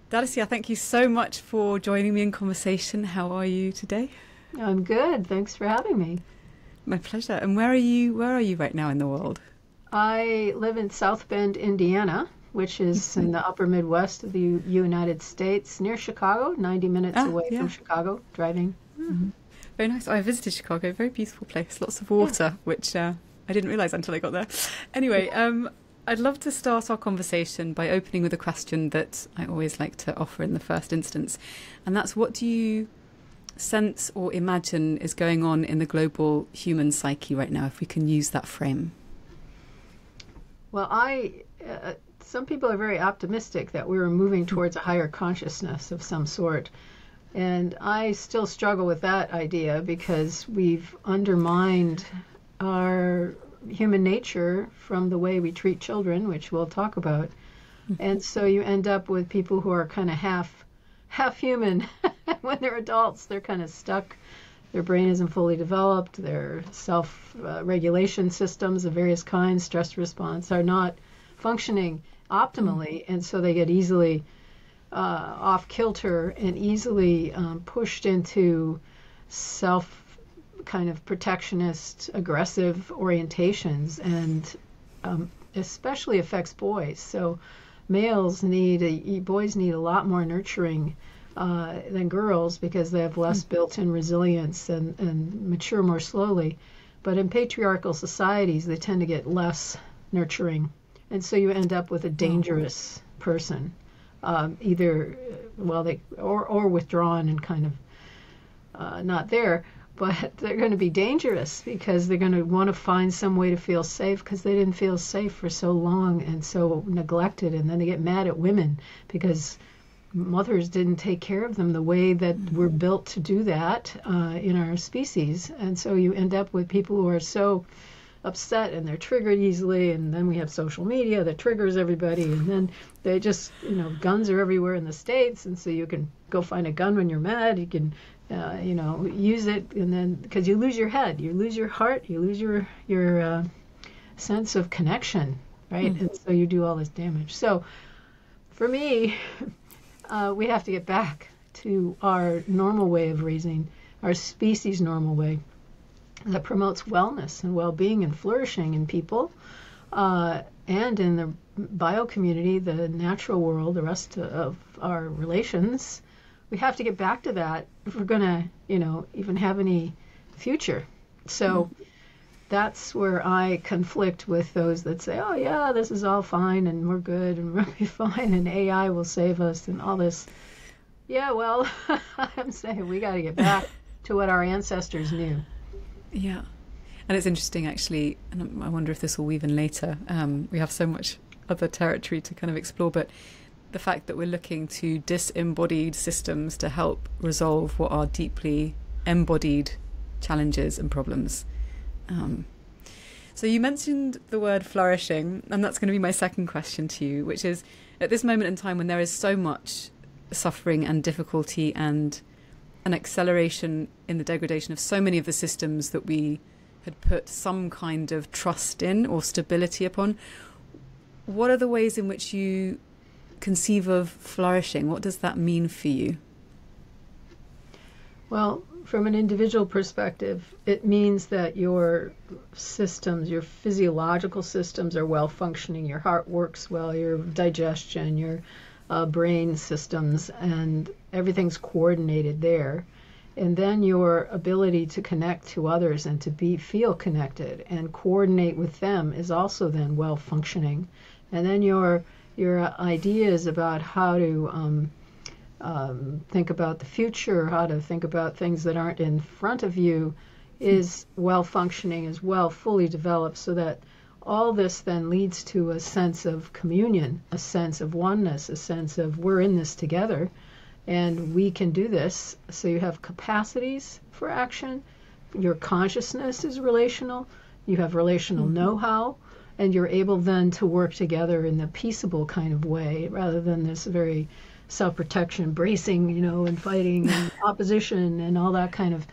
Darcia, thank you so much for joining me in conversation. How are you today? I'm good. Thanks for having me. My pleasure. And where are you right now in the world? I live in South Bend, Indiana, which is in the upper Midwest of the United States, near Chicago, 90 minutes away from Chicago, driving. Mm-hmm. Very nice. I visited Chicago. Very beautiful place. Lots of water, which I didn't realize until I got there. Anyway, I'd love to start our conversation by opening with a question that I always like to offer in the first instance. And that's, what do you sense or imagine is going on in the global human psyche right now, if we can use that frame? Well, some people are very optimistic that we're moving towards a higher consciousness of some sort. And I still struggle with that idea because we've undermined our human nature from the way we treat children, which we'll talk about. And so you end up with people who are kind of half human. When they're adults, they're kind of stuck. Their brain isn't fully developed. Their self-regulation systems of various kinds, stress response, are not functioning optimally. And so they get easily off kilter and easily pushed into kind of protectionist, aggressive orientations, and especially affects boys. So boys need a lot more nurturing than girls because they have less built-in resilience and mature more slowly. But in patriarchal societies, they tend to get less nurturing. And so you end up with a dangerous person, either or withdrawn and kind of not there. But they're going to be dangerous because they're going to want to find some way to feel safe because they didn't feel safe for so long and so neglected. And then they get mad at women because mothers didn't take care of them the way that we're built to do that in our species. And so you end up with people who are so upset and they're triggered easily. And then we have social media that triggers everybody. And then they just, guns are everywhere in the States. And so you can go find a gun when you're mad. You can use it, and then because you lose your head, you lose your heart, you lose your sense of connection, right? And so you do all this damage. So for me, we have to get back to our normal way of raising, our species' normal way that promotes wellness and well-being and flourishing in people and in the bio community, the natural world, the rest of our relations. We have to get back to that if we're going to, even have any future. So that's where I conflict with those that say, oh, yeah, this is all fine and we're good and we'll be fine and AI will save us and all this. Yeah, well, I'm saying we got to get back to what our ancestors knew. Yeah. And it's interesting, actually, and I wonder if this will weave in later. We have so much other territory to kind of explore, but the fact that we're looking to disembodied systems to help resolve what are deeply embodied challenges and problems. So you mentioned the word flourishing, and that's going to be my second question to you, which is, at this moment in time when there is so much suffering and difficulty and an acceleration in the degradation of so many of the systems that we had put some kind of trust in or stability upon, what are the ways in which you conceive of flourishing? What does that mean for you? Well, from an individual perspective, it means that your systems, your physiological systems are well functioning, your heart works well, your digestion, your brain systems, and everything's coordinated there. And then your ability to connect to others and to feel connected and coordinate with them is also then well functioning. And then your ideas about how to think about the future, how to think about things that aren't in front of you is well functioning, is well fully developed, so that all this then leads to a sense of communion, a sense of oneness, a sense of we're in this together and we can do this. So you have capacities for action, your consciousness is relational, you have relational know-how, and you're able then to work together in the peaceable kind of way rather than this very self-protection, bracing, and fighting and opposition and all that kind of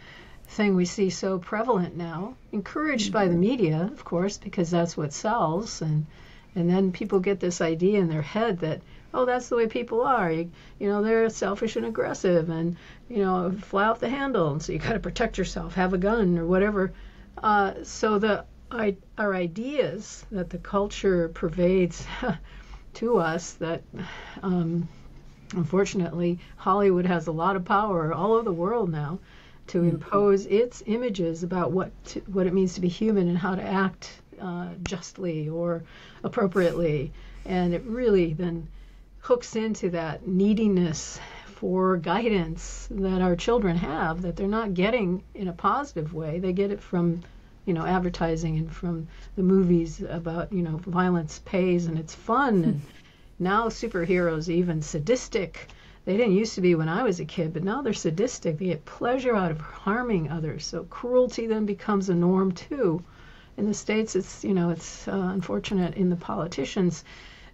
thing we see so prevalent now, encouraged by the media, of course, because that's what sells. And then people get this idea in their head that, oh, that's the way people are. They're selfish and aggressive and, fly off the handle. And so you got to protect yourself, have a gun or whatever. So our ideas that the culture pervades to us, that unfortunately Hollywood has a lot of power all over the world now to impose its images about what it means to be human and how to act justly or appropriately. And it really then hooks into that neediness for guidance that our children have, that they're not getting in a positive way. They get it from advertising and from the movies about, violence pays and it's fun. And now superheroes even sadistic. They didn't used to be when I was a kid, but now they're sadistic. They get pleasure out of harming others. So cruelty then becomes a norm too. In the States, it's unfortunate in the politicians.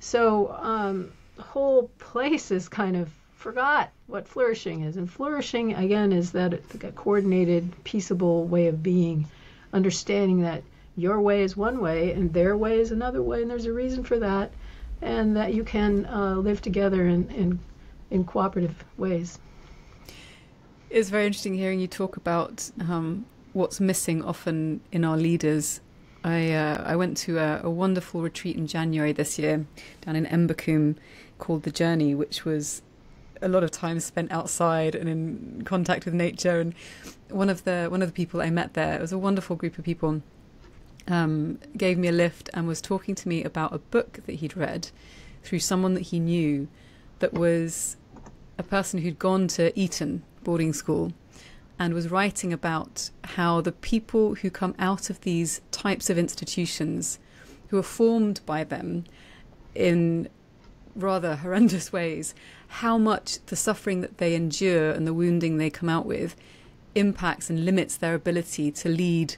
So the whole place is kind of forgot what flourishing is. And flourishing, again, is that a coordinated, peaceable way of being, understanding that your way is one way and their way is another way, and there's a reason for that, and that you can live together in cooperative ways. It's very interesting hearing you talk about what's missing often in our leaders. I went to a wonderful retreat in January this year down in Embercombe called The Journey, which was a lot of time spent outside and in contact with nature. And one of the people I met there, it was a wonderful group of people, gave me a lift and was talking to me about a book that he'd read through someone that he knew, that was a person who'd gone to Eton boarding school and was writing about how the people who come out of these types of institutions, who are formed by them in rather horrendous ways, how much the suffering that they endure and the wounding they come out with impacts and limits their ability to lead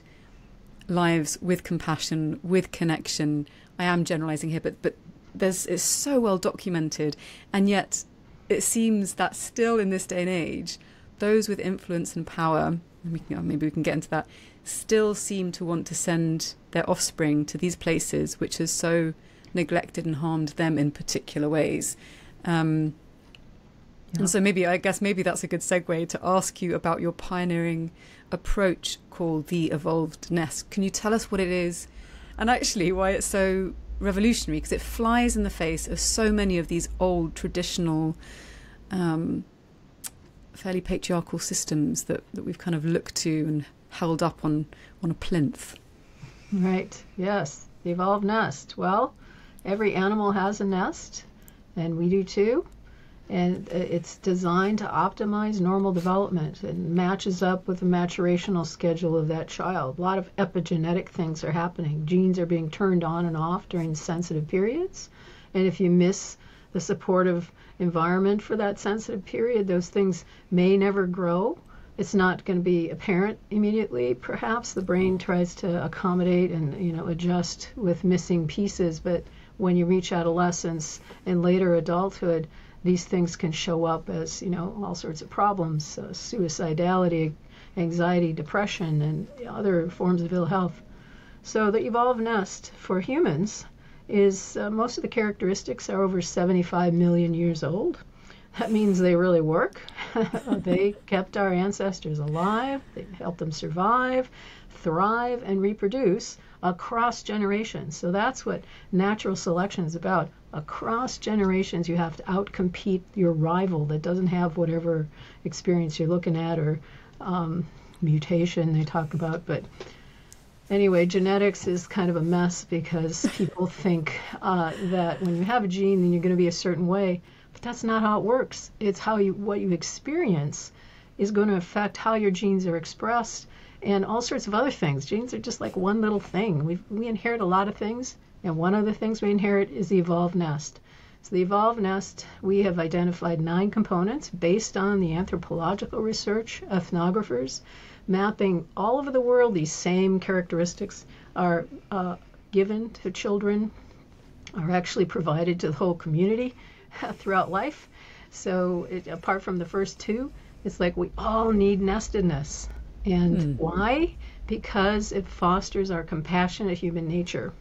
lives with compassion, with connection. I am generalizing here, but it's so well documented, and yet it seems that still in this day and age, those with influence and power, and maybe we can get into that, still seem to want to send their offspring to these places which has so neglected and harmed them in particular ways. And so maybe that's a good segue to ask you about your pioneering approach called the Evolved Nest. Can you tell us what it is and actually why it's so revolutionary? Because it flies in the face of so many of these old traditional fairly patriarchal systems that we've kind of looked to and held up on a plinth. Right, yes, the Evolved Nest. Well, every animal has a nest, and we do too. And it's designed to optimize normal development and matches up with the maturational schedule of that child. A lot of epigenetic things are happening. Genes are being turned on and off during sensitive periods. And if you miss the supportive environment for that sensitive period, those things may never grow. It's not going to be apparent immediately. Perhaps the brain tries to accommodate and adjust with missing pieces. But when you reach adolescence and later adulthood, these things can show up as, all sorts of problems, suicidality, anxiety, depression, and other forms of ill health. So the Evolved Nest for humans is most of the characteristics are over 75 million years old. That means they really work. They kept our ancestors alive. They helped them survive, thrive, and reproduce across generations. So that's what natural selection is about. Across generations, you have to outcompete your rival that doesn't have whatever experience you're looking at, or mutation they talk about. But anyway, genetics is kind of a mess because people think that when you have a gene, then you're going to be a certain way. But that's not how it works. It's what you experience is going to affect how your genes are expressed and all sorts of other things. Genes are just like one little thing. We inherit a lot of things, and one of the things we inherit is the Evolved Nest. So the Evolved Nest, we have identified 9 components based on the anthropological research, ethnographers, mapping all over the world. These same characteristics are given to children, are actually provided to the whole community throughout life. So apart from the first 2, it's like we all need nestedness. And why? Because it fosters our compassionate human nature,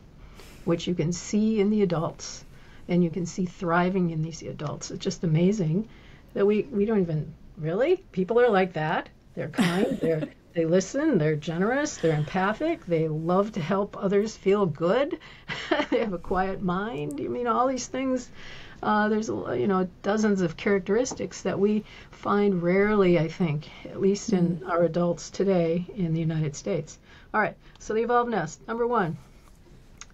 which you can see in the adults. and you can see thriving in these adults. It's just amazing that we don't even, really? People are like that. They're kind, they listen, they're generous, they're empathic, they love to help others feel good, they have a quiet mind. I mean, all these things, there's, dozens of characteristics that we find rarely, I think, at least in our adults today in the United States. All right, so the evolved nest. Number 1,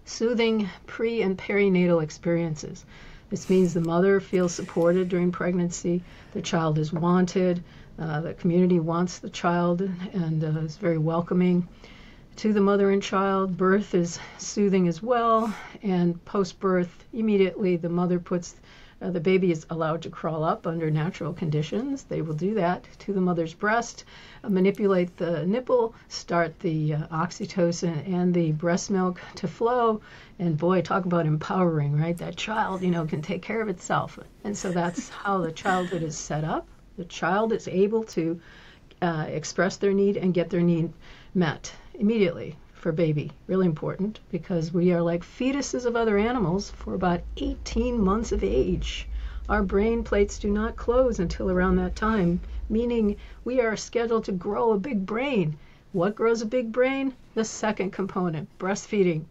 soothing pre- and perinatal experiences. This means the mother feels supported during pregnancy, the child is wanted, the community wants the child and is very welcoming to the mother and child. Birth is soothing as well, and post-birth, immediately the mother puts, the baby is allowed to crawl up under natural conditions. They will do that to the mother's breast, manipulate the nipple, start the oxytocin and the breast milk to flow, and boy, talk about empowering, right? That child, can take care of itself. And so that's how the childhood is set up. The child is able to express their need and get their need met immediately for baby. Really important, because we are like fetuses of other animals for about 18 months of age. Our brain plates do not close until around that time, meaning we are scheduled to grow a big brain. What grows a big brain? The second component, breastfeeding.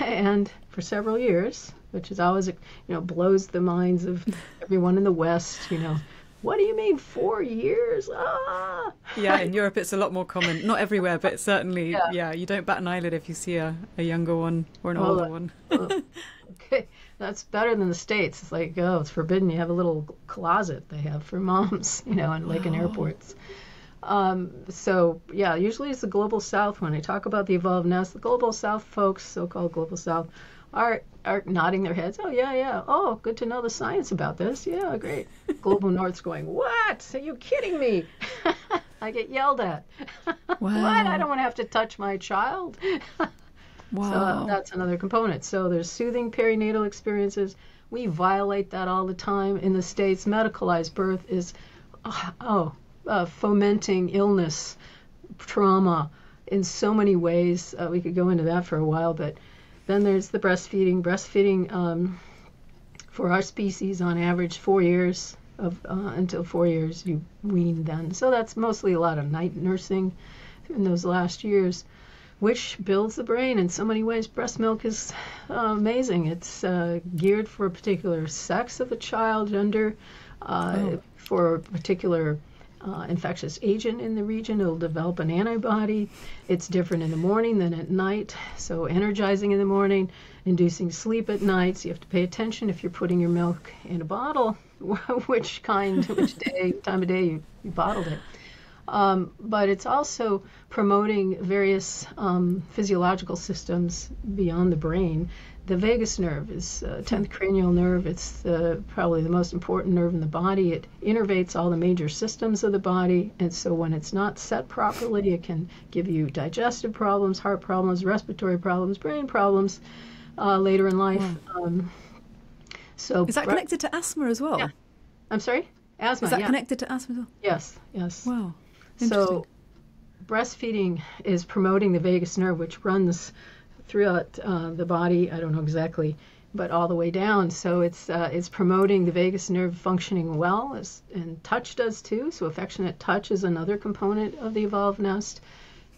And for several years, which is always, blows the minds of everyone in the West, what do you mean 4 years? Ah! Yeah, in Europe it's a lot more common. Not everywhere, but certainly, you don't bat an eyelid if you see a younger one or an older one. Okay, that's better than the States. It's like, it's forbidden. You have a little closet they have for moms, and like in airports. Usually it's the Global South. When I talk about the evolved nest, the Global South folks, so-called Global South, are nodding their heads. Oh, yeah. Oh, good to know the science about this. Yeah, great. Global North's going, what? Are you kidding me? I get yelled at. Wow. What? I don't want to have to touch my child. Wow. So that's another component. So there's soothing perinatal experiences. We violate that all the time. In the States, medicalized birth is fomenting illness, trauma in so many ways. We could go into that for a while, but then there's the breastfeeding. Breastfeeding, for our species, on average, 4 years. Until 4 years, you wean then. So that's mostly a lot of night nursing in those last years, which builds the brain in so many ways. Breast milk is amazing. It's geared for a particular sex of the child, gender, for a particular infectious agent in the region. It'll develop an antibody. It's different in the morning than at night. So energizing in the morning, inducing sleep at night. So you have to pay attention if you're putting your milk in a bottle, which time of day you bottled it. But it's also promoting various physiological systems beyond the brain. The vagus nerve is 10th cranial nerve. It's probably the most important nerve in the body. It innervates all the major systems of the body, and so when it's not set properly, it can give you digestive problems, heart problems, respiratory problems, brain problems later in life. Is that connected to asthma as well? Yeah. I'm sorry? Asthma, Is that connected to asthma as well? Yes. Wow. So breastfeeding is promoting the vagus nerve, which runs throughout the body. I don't know exactly, but all the way down. So it's promoting the vagus nerve functioning well, and touch does too. So affectionate touch is another component of the evolved nest.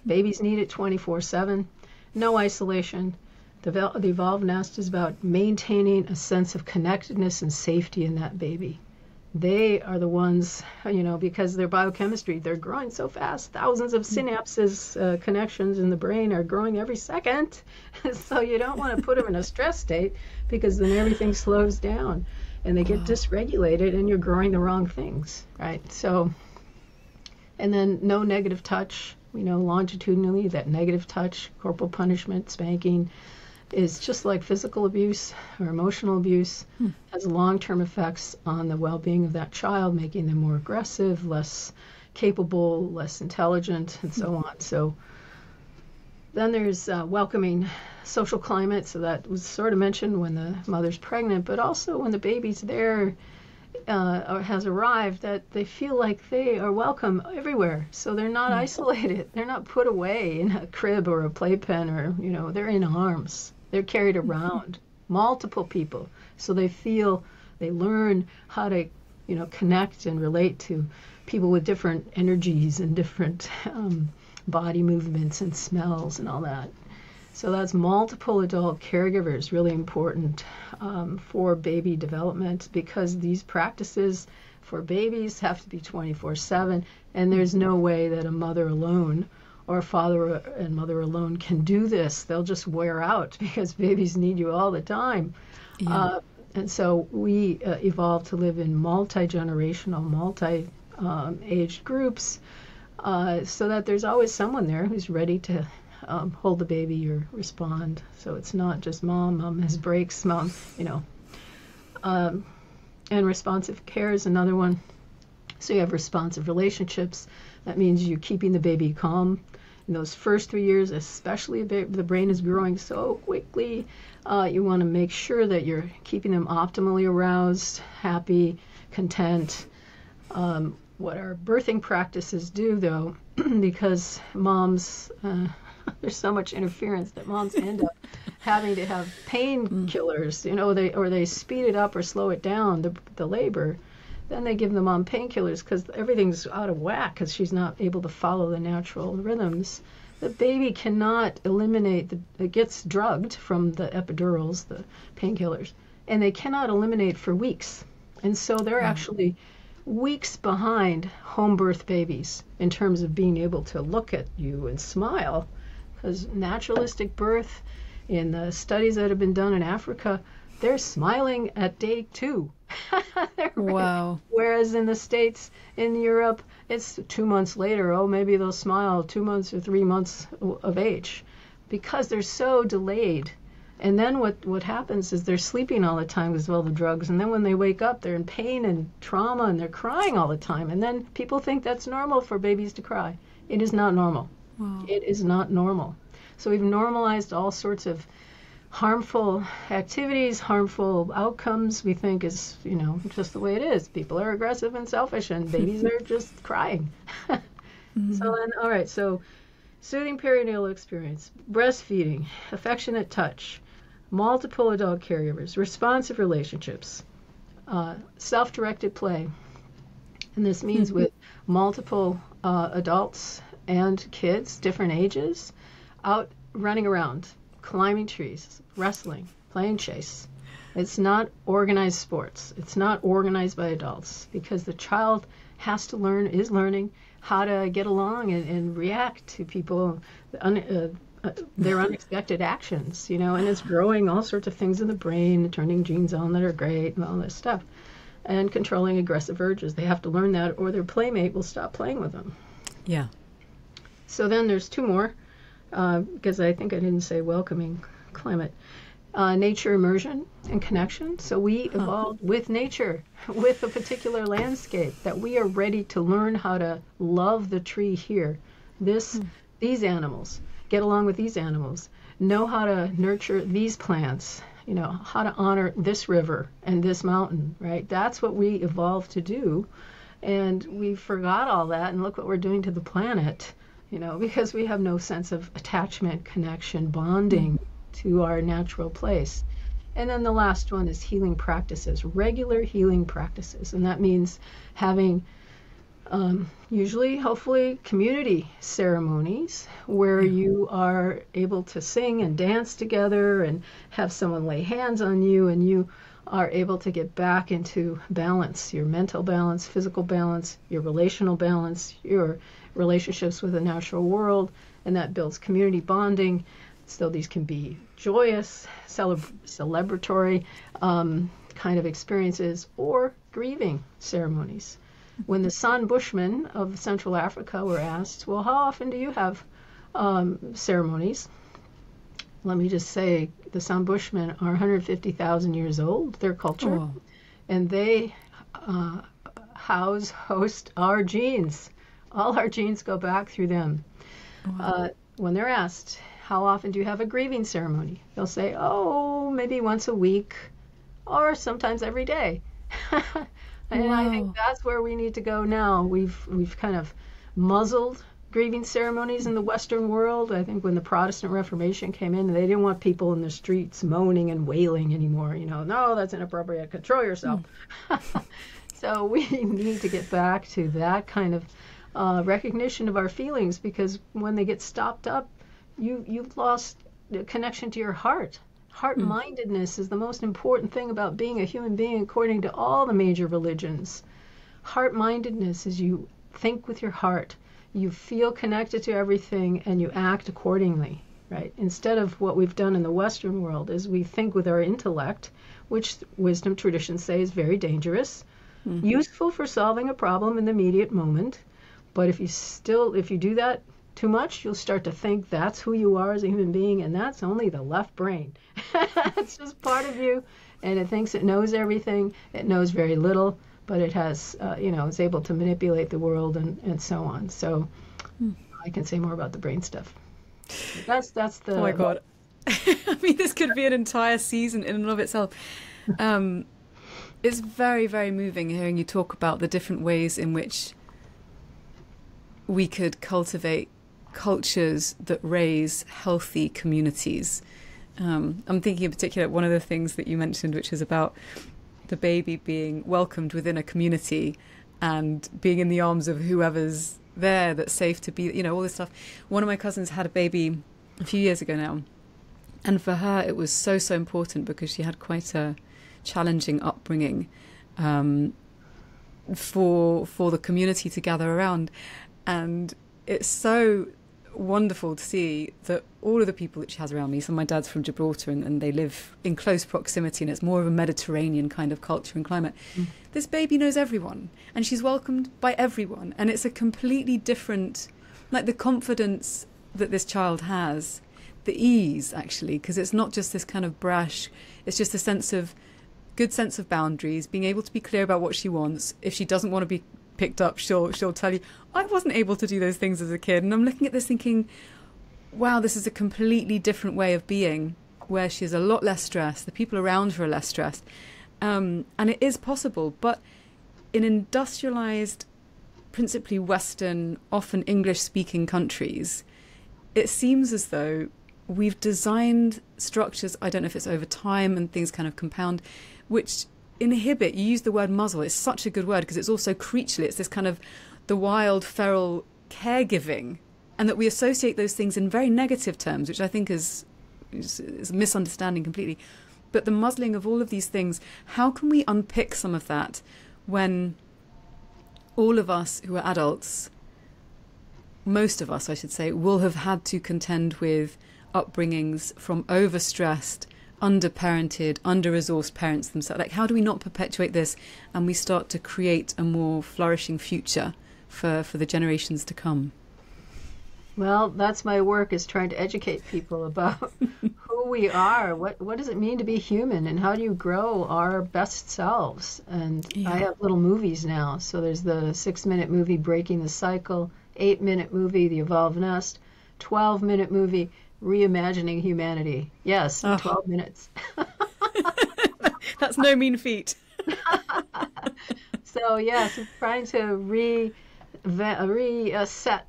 Babies need it 24/7. No isolation. The evolved nest is about maintaining a sense of connectedness and safety in that baby. They are the ones, because their biochemistry, they're growing so fast. Thousands of synapses, connections in the brain are growing every second. So you don't want to put them in a stress state, because then everything slows down and they get dysregulated and you're growing the wrong things, right? So, and then no negative touch. We know longitudinally that negative touch, corporal punishment, spanking, is just like physical abuse or emotional abuse, has long-term effects on the well-being of that child, making them more aggressive, less capable, less intelligent, and so on. So then there's welcoming social climate. So that was sort of mentioned when the mother's pregnant, but also when the baby's there or has arrived, that they feel like they are welcome everywhere. So they're not isolated. They're not put away in a crib or a playpen, or, they're in arms. They're carried around. multiple people. So they learn how to, connect and relate to people with different energies and different body movements and smells and all that. So that's multiple adult caregivers, really important for baby development, because these practices for babies have to be 24/7, and there's no way that a mother alone or a father and mother alone can do this. They'll just wear out because babies need you all the time. Yeah. And so we evolved to live in multi-generational, multi-aged groups, so that there's always someone there who's ready to hold the baby or respond. So it's not just mom has breaks, and responsive care is another one. So you have responsive relationships. That means you're keeping the baby calm. In those first 3 years, especially the brain is growing so quickly, you want to make sure that you're keeping them optimally aroused, happy, content. What our birthing practices do, though, because moms, there's so much interference that moms end up having to have painkillers, they speed it up or slow it down, the labor. Then they give the mom painkillers because everything's out of whack because she's not able to follow the natural rhythms. The baby cannot eliminate, it gets drugged from the epidurals, the painkillers, and they cannot eliminate for weeks. And so they're actually weeks behind home birth babies in terms of being able to look at you and smile, because naturalistic birth, in the studies that have been done in Africa, they're smiling at day 2. Wow. Whereas in the States, in Europe, it's 2 months later. Oh, maybe they'll smile 2 months or 3 months of age, because they're so delayed. And then what happens is they're sleeping all the time because of all the drugs. And then when they wake up, they're in pain and trauma and they're crying all the time. And then people think that's normal for babies to cry. It is not normal. Wow. It is not normal. So we've normalized all sorts of harmful activities, harmful outcomes. We think is, just the way it is. People are aggressive and selfish, and babies are just crying. So then, all right, so soothing perinatal experience, breastfeeding, affectionate touch, multiple adult caregivers, responsive relationships, self-directed play. And this means with multiple adults and kids, different ages, out running around, climbing trees, wrestling, playing chase. It's not organized sports. It's not organized by adults, because the child is learning how to get along and react to people, their unexpected actions, and it's growing all sorts of things in the brain, turning genes on that are great and all this stuff, and controlling aggressive urges. They have to learn that, or their playmate will stop playing with them. Yeah. So then there's 2 more. Because I think I didn't say welcoming climate. Nature immersion and connection. So we evolved with nature, with a particular landscape, that we are ready to learn how to love the tree here. These animals, get along with these animals, know how to nurture these plants, how to honor this river and this mountain, right? That's what we evolved to do. And we forgot all that, and look what we're doing to the planet. Because we have no sense of attachment, connection, bonding to our natural place. And then the last one is healing practices, regular healing practices. And that means having usually, hopefully, community ceremonies where you are able to sing and dance together and have someone lay hands on you, and you are able to get back into balance, your mental balance, physical balance, your relational balance, your relationships with the natural world, and that builds community bonding. So these can be joyous, celebratory kind of experiences, or grieving ceremonies. When the San Bushmen of Central Africa were asked, well, how often do you have ceremonies? Let me just say, the San Bushmen are 150,000 years old, their culture, and they host our genes. All our genes go back through them. When they're asked, how often do you have a grieving ceremony? They'll say, maybe once a week, or sometimes every day. And I think that's where we need to go now. We've kind of muzzled grieving ceremonies in the Western world. I think when the Protestant Reformation came in, they didn't want people in the streets moaning and wailing anymore. No, that's inappropriate. Control yourself. So we need to get back to that kind of recognition of our feelings, because when they get stopped up, you've lost the connection to your heart. Heart-mindedness is the most important thing about being a human being, according to all the major religions. Heart-mindedness is you think with your heart, you feel connected to everything, and you act accordingly, right? Instead of what we've done in the Western world is we think with our intellect, which wisdom traditions say is very dangerous, useful for solving a problem in the immediate moment. But if you do that too much, you'll start to think that's who you are as a human being, and that's only the left brain. It's just part of you, and it thinks it knows everything. It knows very little, but it has, it's able to manipulate the world and so on. So I can say more about the brain stuff. That's the... Oh my God. I mean, this could be an entire season in and of itself. It's very, very moving hearing you talk about the different ways in which we could cultivate cultures that raise healthy communities. I'm thinking in particular, one of the things that you mentioned, which is about the baby being welcomed within a community and being in the arms of whoever's there that's safe to be, all this stuff. One of my cousins had a baby a few years ago now, and for her it was so, so important because she had quite a challenging upbringing for the community to gather around. And it's so wonderful to see that all of the people that she has around me, so my dad's from Gibraltar and they live in close proximity, and it's more of a Mediterranean kind of culture and climate. This baby knows everyone and she's welcomed by everyone, and it's a completely different, like the confidence that this child has, the ease actually, because it's not just this kind of brash, it's just a good sense of boundaries, being able to be clear about what she wants. If she doesn't want to be picked up, she'll tell you, I wasn't able to do those things as a kid. And I'm looking at this thinking, wow, this is a completely different way of being, where she's a lot less stressed, the people around her are less stressed, and it is possible. But in industrialized, principally Western, often English speaking countries, it seems as though we've designed structures, I don't know if it's over time and things kind of compound, which inhibit, you use the word muzzle, it's such a good word because it's also creaturely, it's this kind of the wild, feral caregiving, and that we associate those things in very negative terms, which I think is a misunderstanding completely. But the muzzling of all of these things, how can we unpick some of that when all of us who are adults, most of us I should say, will have had to contend with upbringings from overstressed, under-parented, under-resourced parents themselves? Like, how do we not perpetuate this and we start to create a more flourishing future for the generations to come? Well, that's my work, is trying to educate people about who we are. What does it mean to be human, and how do you grow our best selves? And I have little movies now. So there's the 6-minute movie, Breaking the Cycle, 8-minute movie, The Evolved Nest, 12-minute movie, Reimagining Humanity. Yes, 12 minutes. That's no mean feat. So yes, trying to reset,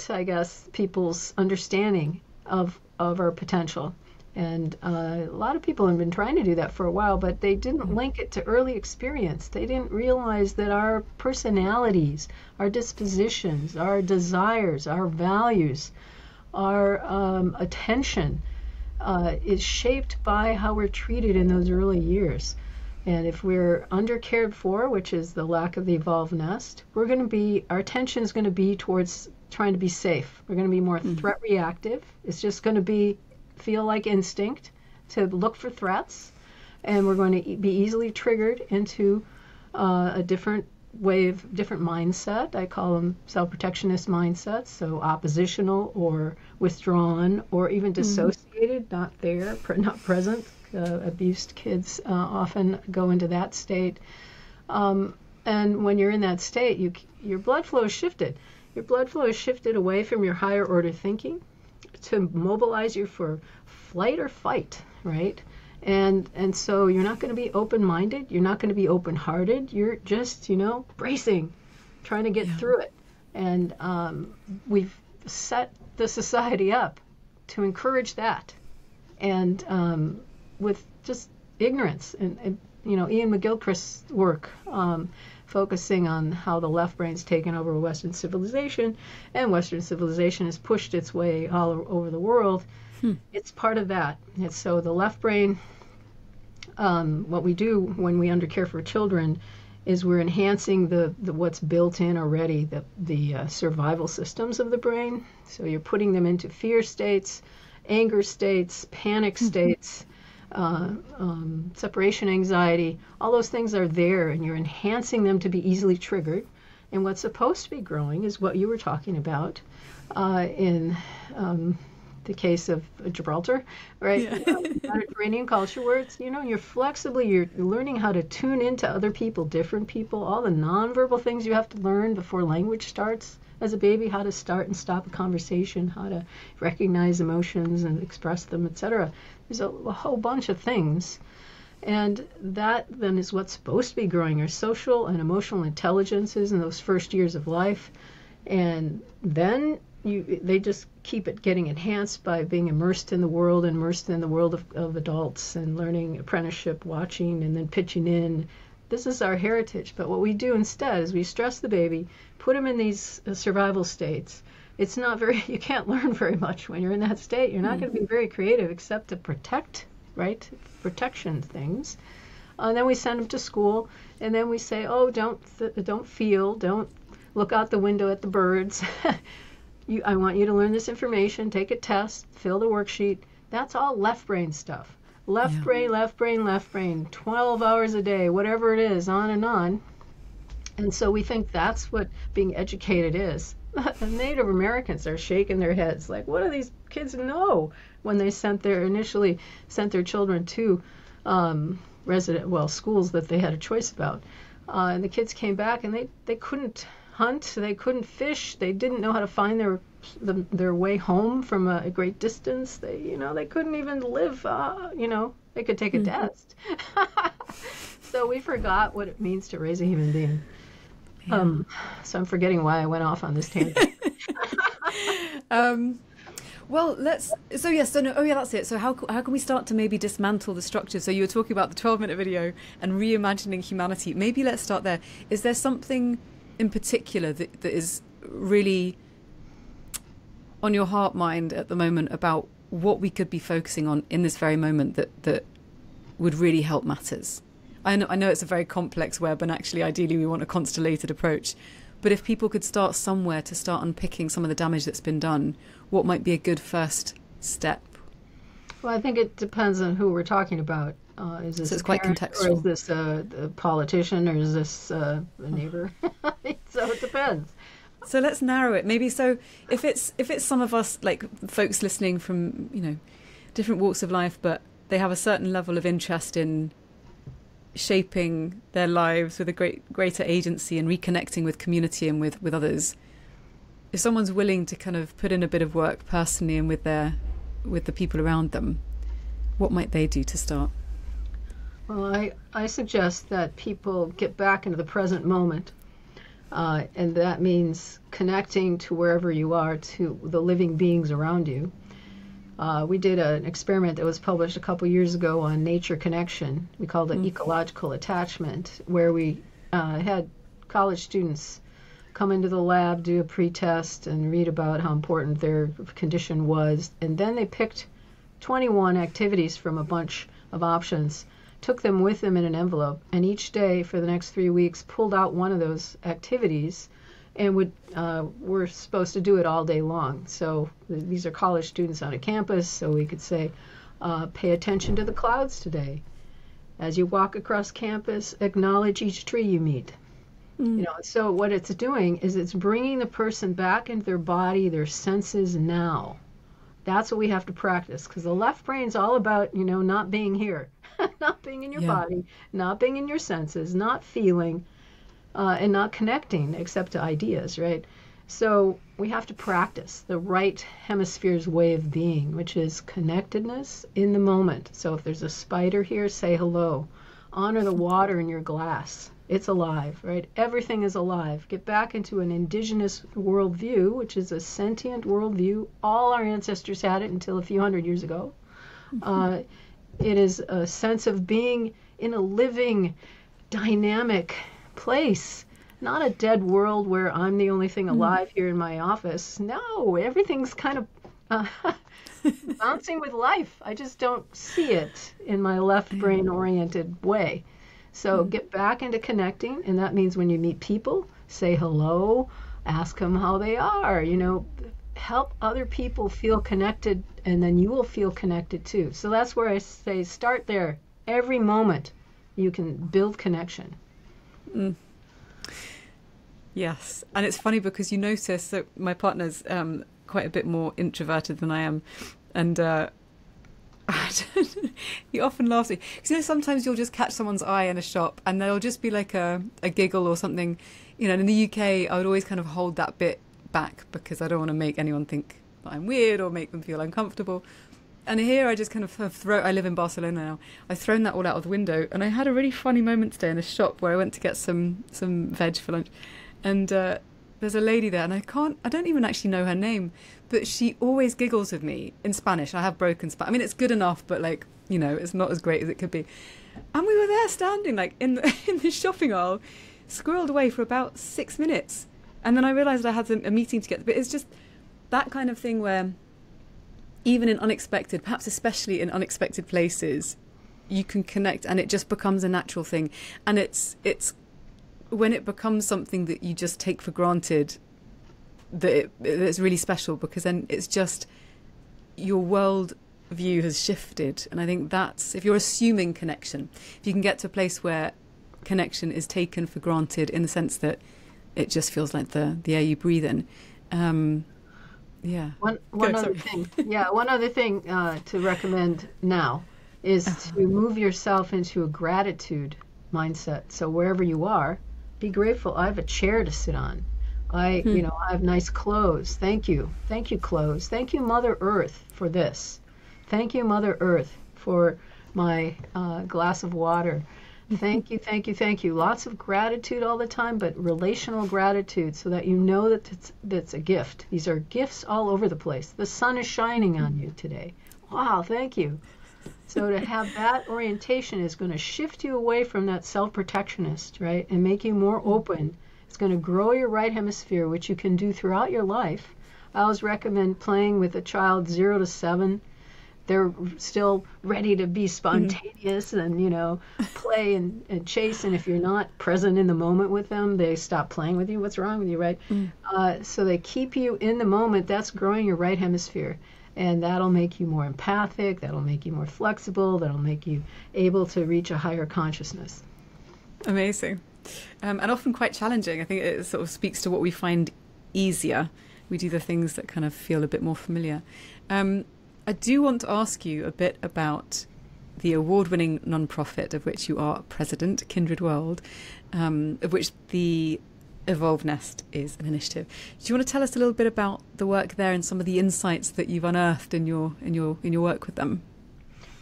I guess, people's understanding of our potential. And a lot of people have been trying to do that for a while, but they didn't link it to early experience. They didn't realize that our personalities, our dispositions, our desires, our values, our attention is shaped by how we're treated in those early years. And if we're undercared for, which is the lack of the evolved nest, our attention is going to be towards trying to be safe. We're going to be more threat reactive. It's just going to feel like instinct to look for threats, and we're going to be easily triggered into a different mindset. I call them self-protectionist mindsets, so oppositional or withdrawn or even dissociated, not there, not present. Abused kids often go into that state. And when you're in that state, your blood flow is shifted. Your blood flow is shifted away from your higher order thinking to mobilize you for flight or fight, right? And so you're not going to be open-minded. You're not going to be open-hearted. You're just, bracing, trying to get through it. And we've set the society up to encourage that, and with just ignorance. And Ian McGilchrist's work focusing on how the left brain's taken over Western civilization, and Western civilization has pushed its way all over the world. It's part of that. And so the left brain, what we do when we undercare for children is we're enhancing the what's built in already, the survival systems of the brain. So you're putting them into fear states, anger states, panic states, separation anxiety. All those things are there, and you're enhancing them to be easily triggered. And what's supposed to be growing is what you were talking about in the case of Gibraltar, right? Yeah. Mediterranean culture, where it's, you're learning how to tune into other people, different people, all the nonverbal things you have to learn before language starts as a baby, how to start and stop a conversation, how to recognize emotions and express them, etc. There's a whole bunch of things. And that then is what's supposed to be growing, your social and emotional intelligences in those first years of life. And then they just keep it getting enhanced by being immersed in the world of adults, and learning apprenticeship, watching, and then pitching in. This is our heritage. But what we do instead is we stress the baby, put him in these survival states. It's not very, you can't learn very much when you're in that state. You're not going to be very creative except to protect, right? Protection things. And then we send them to school, and then we say, oh, don't feel, don't look out the window at the birds. I want you to learn this information, take a test, fill the worksheet. That's all left brain stuff. Left brain, left brain, left brain, 12 hours a day, whatever it is, on and on. And so we think that's what being educated is. The Native Americans are shaking their heads like, what do these kids know, when they initially sent their children to schools that they had a choice about. And the kids came back, and they couldn't hunt, they couldn't fish, they didn't know how to find their way home from a great distance. They couldn't even live, they could take a test. So we forgot what it means to raise a human being. Yeah. So I'm forgetting why I went off on this tangent. That's it. So how can we start to maybe dismantle the structure? So you were talking about the 12-minute video and reimagining humanity. Maybe let's start there. Is there something in particular that is really on your heart, mind at the moment about what we could be focusing on in this very moment that would really help matters? I know it's a very complex web, and actually ideally we want a constellated approach, but if people could start somewhere to start unpicking some of the damage that's been done, what might be a good first step? Well, I think it depends on who we're talking about. Is this it's quite contextual. Or is this a politician, or is this a neighbor? So it depends. So let's narrow it. Maybe so if it's some of us, like folks listening from different walks of life, but they have a certain level of interest in shaping their lives with a greater agency and reconnecting with community and with others. If someone's willing to kind of put in a bit of work personally and with the people around them, what might they do to start? Well, I suggest that people get back into the present moment, and that means connecting to wherever you are, to the living beings around you. We did an experiment that was published a couple years ago on nature connection. We called it ecological attachment, where we had college students come into the lab, do a pre-test, and read about how important their condition was. And then they picked 21 activities from a bunch of options, took them with them in an envelope, and each day for the next 3 weeks pulled out one of those activities and we're supposed to do it all day long. So these are college students on a campus, so we could say, pay attention to the clouds today. As you walk across campus, acknowledge each tree you meet. So what it's doing is it's bringing the person back into their body, their senses now. That's what we have to practice, because the left brain's all about, not being here, not being in your body, not being in your senses, not feeling, and not connecting except to ideas, right? So we have to practice the right hemisphere's way of being, which is connectedness in the moment. So if there's a spider here, say hello. Honor the water in your glass. It's alive, right? Everything is alive. Get back into an indigenous worldview, which is a sentient worldview. All our ancestors had it until a few hundred years ago. It is a sense of being in a living, dynamic place, not a dead world where I'm the only thing alive here in my office. No, everything's kind of bouncing with life. I just don't see it in my left brain oriented way. So get back into connecting, and that means when you meet people, say hello, ask them how they are, help other people feel connected, and then you will feel connected too. So that's where I say start there. Every moment you can build connection. Yes, and it's funny because you notice that my partner's quite a bit more introverted than I am, and he often laughs at me. Because sometimes you'll just catch someone's eye in a shop and there'll just be like a giggle or something. And in the UK, I would always kind of hold that bit back because I don't want to make anyone think that I'm weird or make them feel uncomfortable. And here I just kind of I live in Barcelona now. I've thrown that all out of the window. And I had a really funny moment today in a shop where I went to get some veg for lunch. And there's a lady there, and I don't even actually know her name, but she always giggles with me in Spanish. I have broken Spanish. I mean, it's good enough, but it's not as great as it could be. And we were there standing in the shopping aisle, squirreled away for about 6 minutes. And then I realised I had a meeting to get, but it's just that kind of thing where even in unexpected, perhaps especially in unexpected places, you can connect and it just becomes a natural thing. And it's when it becomes something that you just take for granted, that it's really special, because then it's just your world view has shifted. And I think that's, if you're assuming connection, if you can get to a place where connection is taken for granted in the sense that it just feels like the air you breathe in. One other thing to recommend now is to move yourself into a gratitude mindset. So wherever you are, be grateful. I have a chair to sit on. I have nice clothes. Thank you. Thank you, clothes. Thank you, Mother Earth, for this. Thank you, Mother Earth, for my glass of water. Thank you, thank you, thank you. Lots of gratitude all the time, but relational gratitude, so that you know that that's a gift. These are gifts all over the place. The sun is shining on you today. Wow, thank you. So to have that orientation is going to shift you away from that self-protectionist, right, and make you more open. It's going to grow your right hemisphere, which you can do throughout your life. I always recommend playing with a child 0 to 7. They're still ready to be spontaneous and, play and chase. And if you're not present in the moment with them, they stop playing with you. What's wrong with you, right? So they keep you in the moment. That's growing your right hemisphere. And that'll make you more empathic. That'll make you more flexible. That'll make you able to reach a higher consciousness. Amazing. And often quite challenging. I think it sort of speaks to what we find easier. We do the things that kind of feel a bit more familiar. I do want to ask you a bit about the award-winning non-profit of which you are president, Kindred World, of which the Evolve Nest is an initiative. Do you want to tell us a little bit about the work there and some of the insights that you've unearthed in your work with them?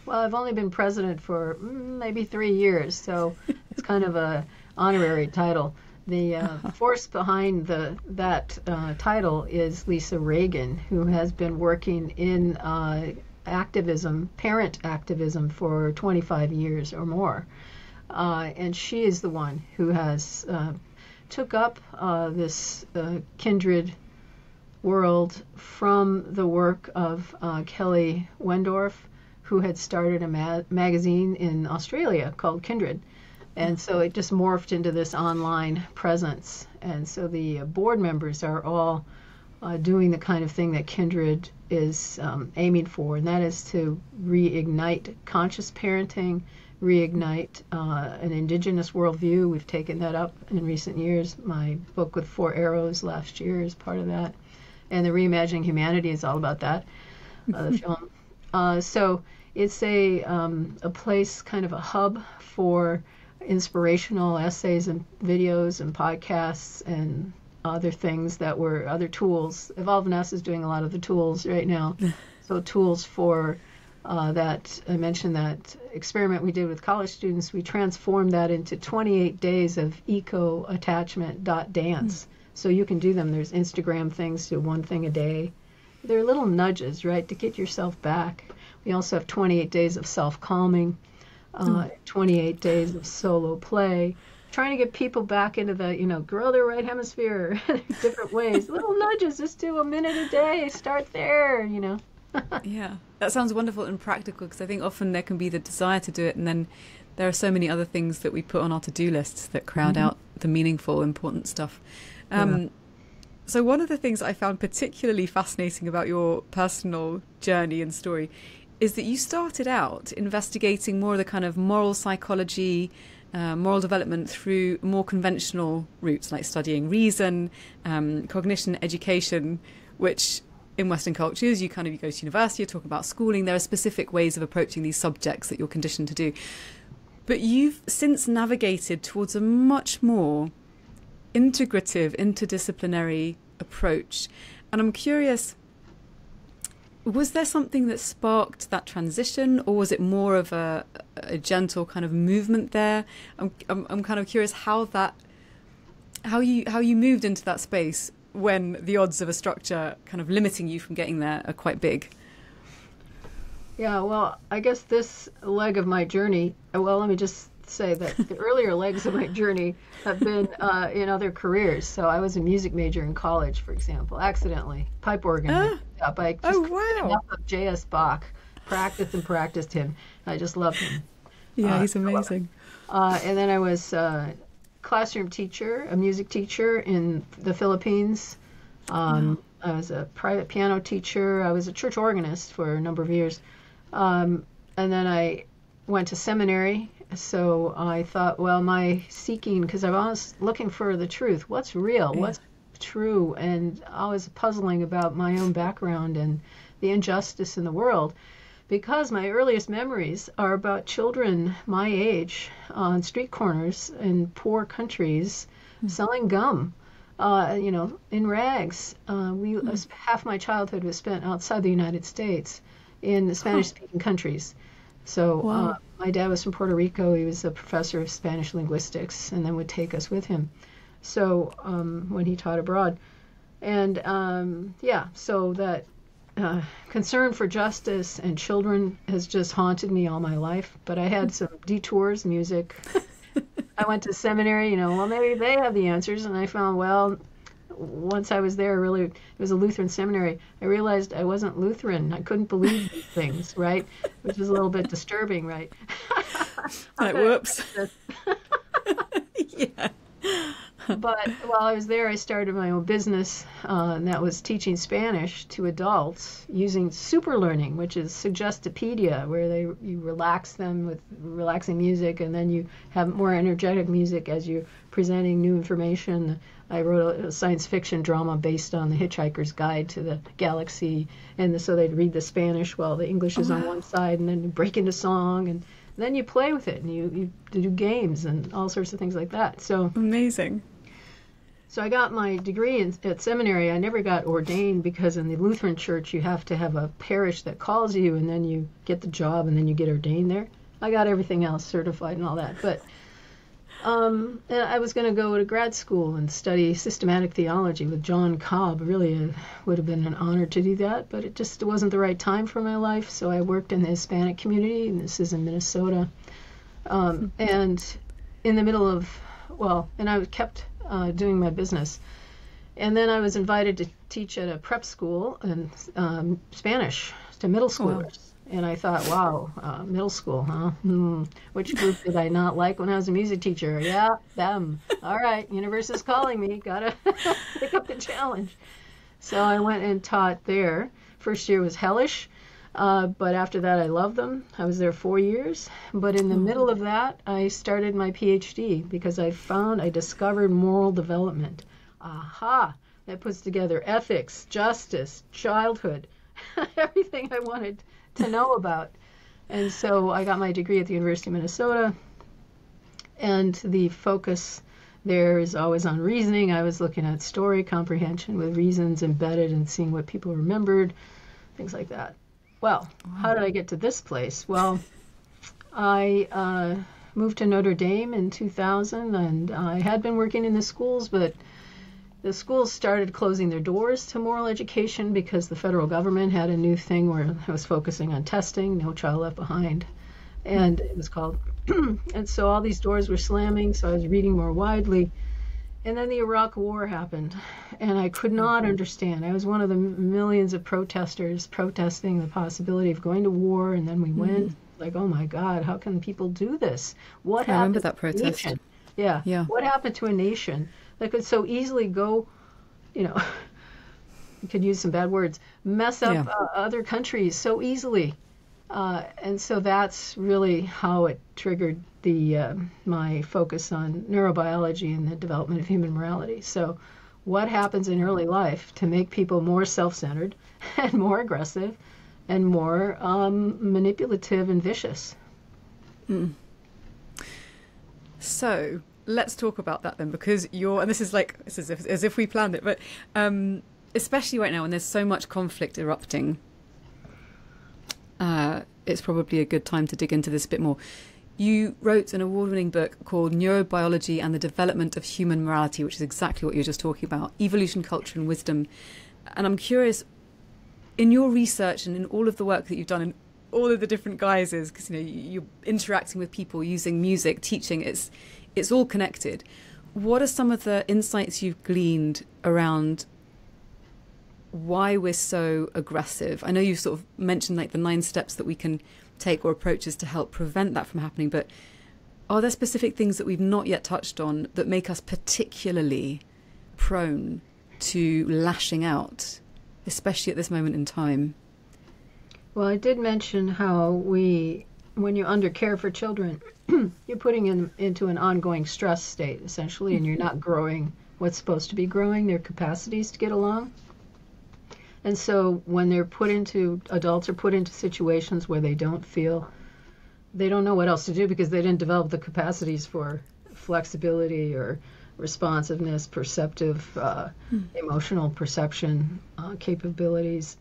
Well, I've only been president for maybe 3 years, so it's kind of a honorary title. The force behind that title is Lisa Reagan, who has been working in activism, parent activism, for 25 years or more. And she is the one who has took up this Kindred World from the work of Kelly Wendorf, who had started a magazine in Australia called Kindred. And so it just morphed into this online presence. And so the board members are all doing the kind of thing that Kindred is aiming for, and that is to reignite conscious parenting, reignite an indigenous worldview. We've taken that up in recent years. My book with 4 Arrows last year is part of that. And the Reimagining Humanity is all about that, the film. So it's a place, kind of a hub for inspirational essays and videos and podcasts and other things that were other tools. Evolve Nest is doing a lot of the tools right now. So tools for that I mentioned, that experiment we did with college students, we transformed that into 28 days of eco-attachment.dance. So you can do them. There's Instagram things, do one thing a day. They're little nudges, right, to get yourself back. We also have 28 days of self-calming, 28 days of solo play, trying to get people back into the, grow their right hemisphere different ways. Little nudges, just do a minute a day, start there, Yeah, that sounds wonderful and practical, because I think often there can be the desire to do it, and then there are so many other things that we put on our to-do lists that crowd out the meaningful, important stuff. So one of the things I found particularly fascinating about your personal journey and story is that you started out investigating more of the kind of moral psychology, moral development through more conventional routes, like studying reason, cognition, education, which in Western cultures, you go to university, you talk about schooling, there are specific ways of approaching these subjects that you're conditioned to do. But you've since navigated towards a much more integrative, interdisciplinary approach. And I'm curious, was there something that sparked that transition, or was it more of a gentle kind of movement there? I'm kind of curious how you moved into that space when the odds of a structure kind of limiting you from getting there are quite big. Yeah, well, I guess this leg of my journey, let me just say that the earlier legs of my journey have been in other careers. So I was a music major in college, for example, accidentally, pipe organ. I just enough of J.S. Bach, practiced him. I just loved him. Yeah, he's amazing. And then I was classroom teacher, a music teacher in the Philippines. I was a private piano teacher. I was a church organist for a number of years. And then I went to seminary. So I thought, well, my seeking, because I was looking for the truth. What's real? Yeah. What's true? And I was puzzling about my own background and the injustice in the world, because my earliest memories are about children my age on street corners in poor countries selling gum, in rags. Half my childhood was spent outside the United States in the Spanish-speaking countries. So my dad was from Puerto Rico. He was a professor of Spanish linguistics, and then would take us with him. So when he taught abroad, and so that concern for justice and children has just haunted me all my life. But I had some detours, music. I went to seminary. Maybe they have the answers, and I found, once I was there, it was a Lutheran seminary, I realized I wasn't Lutheran. I couldn't believe these things, right? Which is a little bit disturbing, right? Whoops. Yeah. But while I was there, I started my own business, and that was teaching Spanish to adults using super learning, which is Suggestipedia, where you relax them with relaxing music, and then you have more energetic music as you're presenting new information. I wrote a science fiction drama based on The Hitchhiker's Guide to the Galaxy, and so they'd read the Spanish while the English is on one side, and then you break into song, and then you play with it, and you do games and all sorts of things like that. So amazing. So I got my degree at seminary. I never got ordained, because in the Lutheran Church you have to have a parish that calls you, and then you get the job, and then you get ordained there. I got everything else certified and all that, but and I was going to go to grad school and study systematic theology with John Cobb. Really would have been an honor to do that, but it just wasn't the right time for my life. So I worked in the Hispanic community, and this is in Minnesota. And in the middle of, and I kept doing my business. And then I was invited to teach at a prep school in Spanish to middle schoolers. And I thought, wow, middle school, huh? Which group did I not like when I was a music teacher? Yeah, them. All right, universe is calling me. Gotta pick up the challenge. So I went and taught there. First year was hellish, but after that I loved them. I was there 4 years. But in the middle of that, I started my PhD, because I discovered moral development. Aha! That puts together ethics, justice, childhood, everything I wanted to know about. And so I got my degree at the University of Minnesota, and the focus there is always on reasoning. I was looking at story comprehension with reasons embedded and seeing what people remembered, things like that. Well, how did I get to this place? Well, I moved to Notre Dame in 2000, and I had been working in the schools, but the schools started closing their doors to moral education because the federal government had a new thing where it was focusing on testing, No Child Left Behind, and it was called. And so all these doors were slamming, so I was reading more widely. And then the Iraq War happened, and I could not understand. I was one of the millions of protesters protesting the possibility of going to war, and then we went. Like, oh my God, how can people do this? What happened? I remember that protest. To a nation? Yeah. What happened to a nation that could so easily go, you could use some bad words, mess up other countries so easily? And so that's really how it triggered my focus on neurobiology and the development of human morality. So what happens in early life to make people more self-centered and more aggressive and more manipulative and vicious? So let's talk about that then, because and this is as if we planned it, but especially right now when there's so much conflict erupting, it's probably a good time to dig into this a bit more. You wrote an award-winning book called Neurobiology and the Development of Human Morality, which is exactly what you were just talking about, evolution, culture and wisdom. And I'm curious, in your research and in all of the work that you've done in all of the different guises, because you're interacting with people, using music, teaching, it's all connected. What are some of the insights you've gleaned around why we're so aggressive? I know you've sort of mentioned like the 9 steps that we can take or approaches to help prevent that from happening, but are there specific things that we've not yet touched on that make us particularly prone to lashing out, especially at this moment in time? Well, I did mention how when you're under care for children, you're putting them into an ongoing stress state, essentially, and you're not growing what's supposed to be growing, their capacities to get along. And so when adults are put into situations where they don't know what else to do because they didn't develop the capacities for flexibility or responsiveness, perceptive, emotional perception capabilities.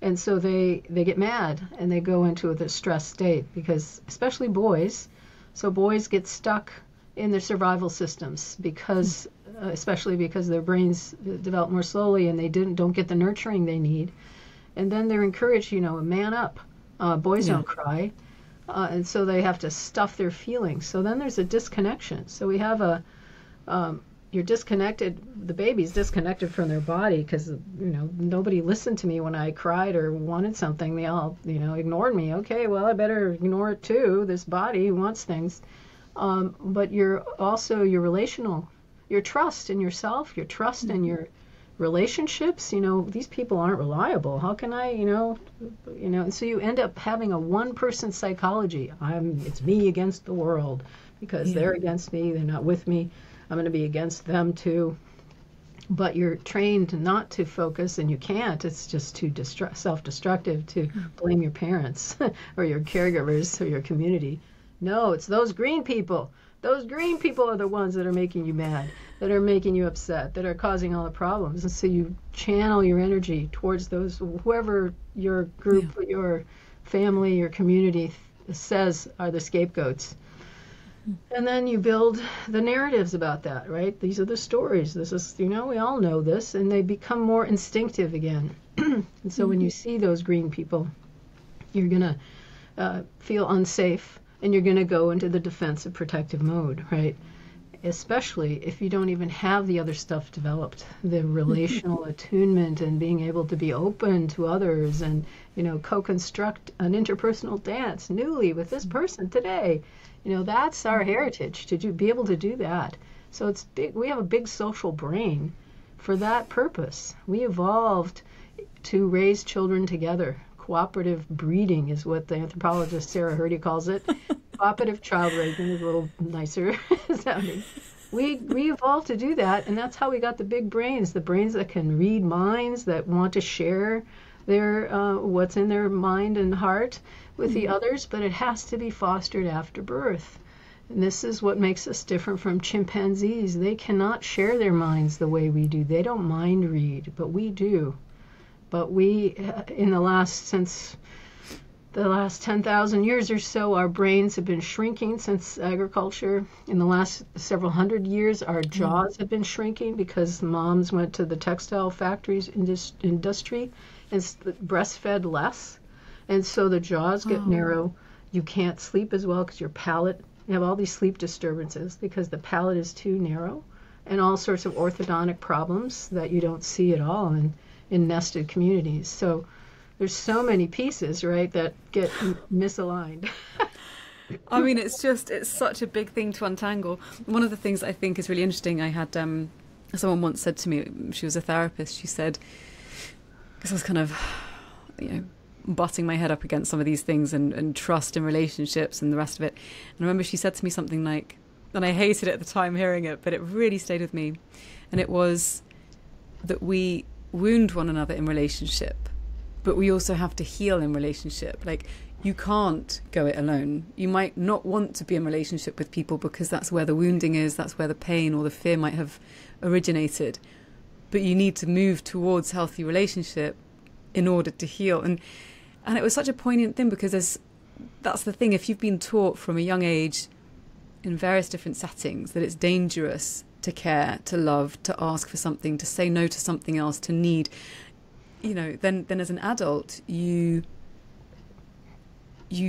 And so they get mad and they go into the stress state because, especially boys, so boys get stuck in their survival systems because, especially because their brains develop more slowly and they don't get the nurturing they need. And then they're encouraged, man up. Boys don't cry. And so they have to stuff their feelings. So then there's a disconnection. So we have you're disconnected, the baby's disconnected from their body because, nobody listened to me when I cried or wanted something. They all, ignored me. Okay, well, I better ignore it too. This body wants things. But you're also your relational, your trust in yourself, your trust in your relationships. These people aren't reliable. How can I, and so you end up having a one-person psychology. It's me against the world because they're against me. They're not with me. I'm going to be against them too. But you're trained not to focus, and you can't. It's just too self-destructive to blame your parents or your caregivers or your community. No, it's those green people. Those green people are the ones that are making you mad, that are making you upset, that are causing all the problems. And so you channel your energy towards those, whoever your group, your family, your community says are the scapegoats. And then you build the narratives about that, right? These are the stories. This is, we all know this, and they become more instinctive again. And so when you see those green people, you're going to feel unsafe, and you're going to go into the defensive protective mode, right? Especially if you don't even have the other stuff developed, the relational attunement and being able to be open to others and, co-construct an interpersonal dance newly with this person today. That's our heritage, to be able to do that. So it's big. We have a big social brain for that purpose. We evolved to raise children together. Cooperative breeding is what the anthropologist Sarah Hrdy calls it. Cooperative child raising is a little nicer sounding. We evolved to do that, and that's how we got the big brains, the brains that can read minds, that want to share their what's in their mind and heart with the others, but it has to be fostered after birth. And this is what makes us different from chimpanzees. They cannot share their minds the way we do. They don't mind read, but we do. But we, since the last 10,000 years or so, our brains have been shrinking since agriculture. In the last several hundred years, our jaws have been shrinking because moms went to the textile factories industry and breastfed less. And so the jaws get narrow. You can't sleep as well because your palate, you have all these sleep disturbances because the palate is too narrow, and all sorts of orthodontic problems that you don't see at all in nested communities. So there's so many pieces, right, that get misaligned. I mean, it's such a big thing to untangle. One of the things I think is really interesting, I had someone once said to me, she was a therapist, she said, because I was kind of, butting my head up against some of these things and trust in relationships and the rest of it. And I remember she said to me something like, and I hated it at the time hearing it, but it really stayed with me. And it was that we wound one another in relationship, but we also have to heal in relationship. Like, you can't go it alone. You might not want to be in relationship with people because that's where the wounding is, that's where the pain or the fear might have originated. But you need to move towards healthy relationship in order to heal. And it was such a poignant thing because that's the thing. If you've been taught from a young age in various different settings that it's dangerous to care, to love, to ask for something, to say no to something else, to need, then as an adult, you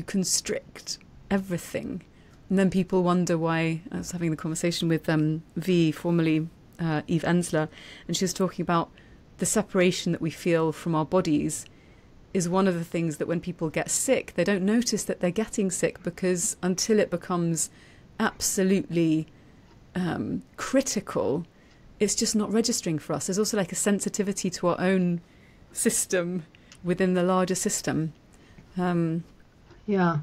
constrict everything. And then people wonder why. I was having the conversation with V, formerly Eve Ensler, and she was talking about the separation that we feel from our bodies is one of the things that when people get sick, they don't notice that they're getting sick, because until it becomes absolutely critical, it's just not registering for us. There's also like a sensitivity to our own system within the larger system. Yeah.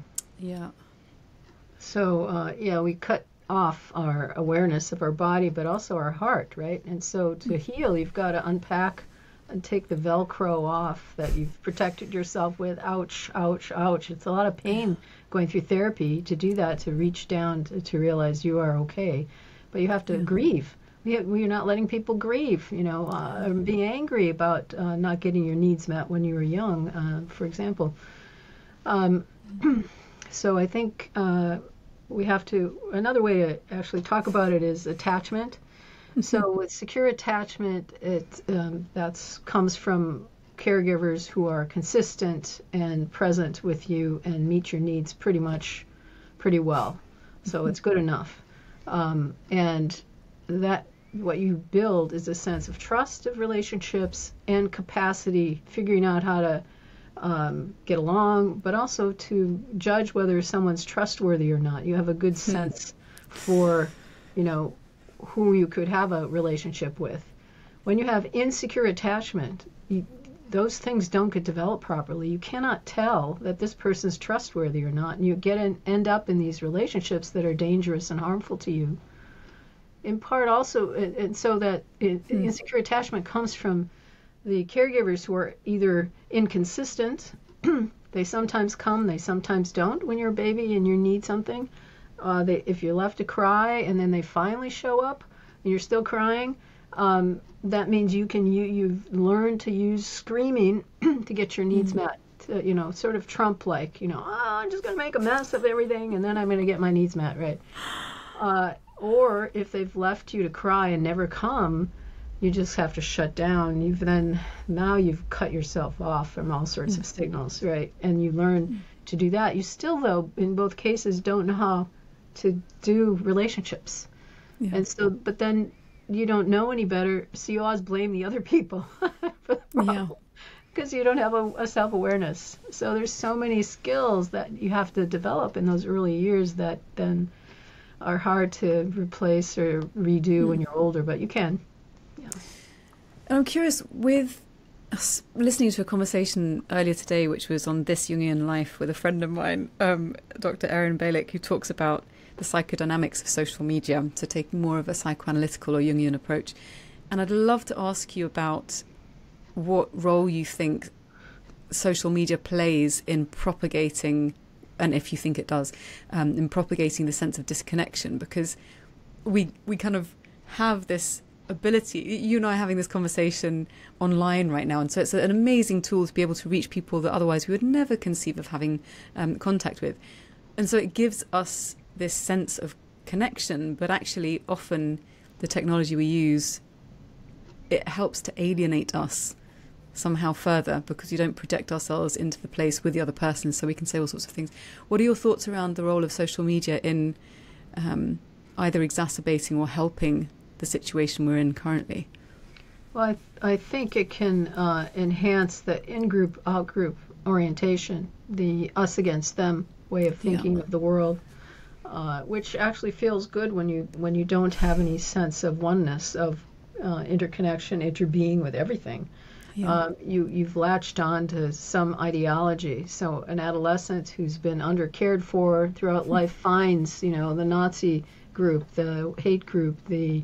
So, we cut off our awareness of our body, but also our heart, right? And so to heal, you've got to unpack and take the Velcro off that you've protected yourself with. Ouch, ouch, ouch. It's a lot of pain going through therapy to do that, to reach down to realize you are okay. But you have to grieve. We're not letting people grieve, be angry about not getting your needs met when you were young, for example. So I think we have to, another way to actually talk about it is attachment. So with secure attachment, that comes from caregivers who are consistent and present with you and meet your needs pretty well. So it's good enough. And that what you build is a sense of trust of relationships and capacity, figuring out how to get along, but also to judge whether someone's trustworthy or not. You have a good sense for, who you could have a relationship with. When you have insecure attachment, those things don't get developed properly. You cannot tell that this person's trustworthy or not, and you end up in these relationships that are dangerous and harmful to you. In part also, and so that insecure attachment comes from the caregivers who are either inconsistent, they sometimes come, they sometimes don't when you're a baby and you need something. If you're left to cry and then they finally show up and you're still crying, that means you've learned to use screaming to get your needs met. Sort of Trump-like, I'm just going to make a mess of everything and then I'm going to get my needs met, right? Or if they've left you to cry and never come, you just have to shut down. Now you've cut yourself off from all sorts of signals, right? And you learn to do that. You still, though, in both cases, don't know how to do relationships. Yeah. And so, but then you don't know any better, so you always blame the other people for the problem. Because you don't have a self-awareness. So there's so many skills that you have to develop in those early years that then are hard to replace or redo when you're older, but you can. Yeah. I'm curious, with listening to a conversation earlier today, which was on this Jungian life with a friend of mine, Dr. Erin Balick, who talks about the psychodynamics of social media, so taking more of a psychoanalytical or Jungian approach. And I'd love to ask you about what role you think social media plays in propagating, and if you think it does, in propagating the sense of disconnection, because we kind of have this ability. You and I are having this conversation online right now, and so it's an amazing tool to be able to reach people that otherwise we would never conceive of having contact with. And so it gives us this sense of connection, but actually often the technology we use, it helps to alienate us somehow further, because you don't project ourselves into the place with the other person, so we can say all sorts of things. What are your thoughts around the role of social media in either exacerbating or helping the situation we're in currently? Well, I think it can enhance the in-group, out-group orientation, the us against them way of thinking of the world, which actually feels good when you don't have any sense of oneness, of interconnection, interbeing with everything. You've latched on to some ideology. So an adolescent who's been undercared for throughout life finds, the Nazi group, the hate group, the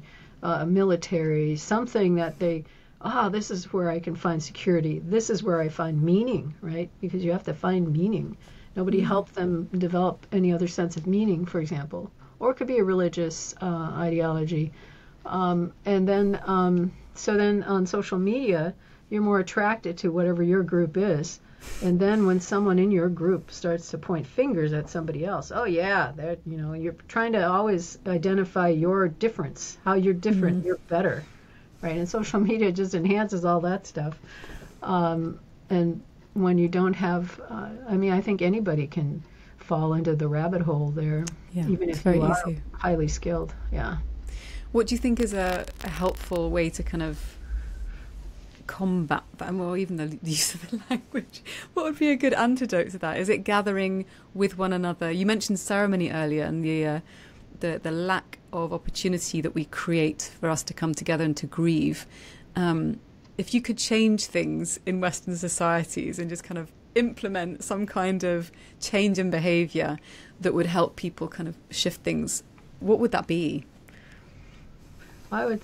military, something that this is where I can find security. This is where I find meaning, right? Because you have to find meaning. Nobody helped them develop any other sense of meaning, for example. Or it could be a religious ideology. So then on social media, you're more attracted to whatever your group is. And then when someone in your group starts to point fingers at somebody else, oh yeah, you're trying to always identify your difference, how you're different, you're better, right? And social media just enhances all that stuff. And when you don't have, I think anybody can fall into the rabbit hole there, even if you are highly skilled. Yeah. What do you think is a helpful way to kind of combat that, or even the use of the language? What would be a good antidote to that? Is it gathering with one another? You mentioned ceremony earlier, and the lack of opportunity that we create for us to come together and to grieve. If you could change things in Western societies and just kind of implement some kind of change in behavior that would help people kind of shift things, what would that be? I would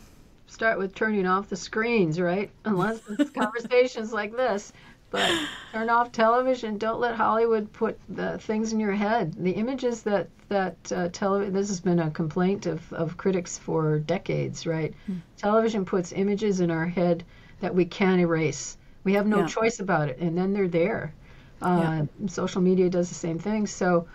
start with turning off the screens, right? Unless it's conversations like this. But turn off television. Don't let Hollywood put the things in your head. The images that television, this has been a complaint of critics for decades, right? Television puts images in our head that we can't erase. We have no choice about it, and then they're there. Social media does the same thing. So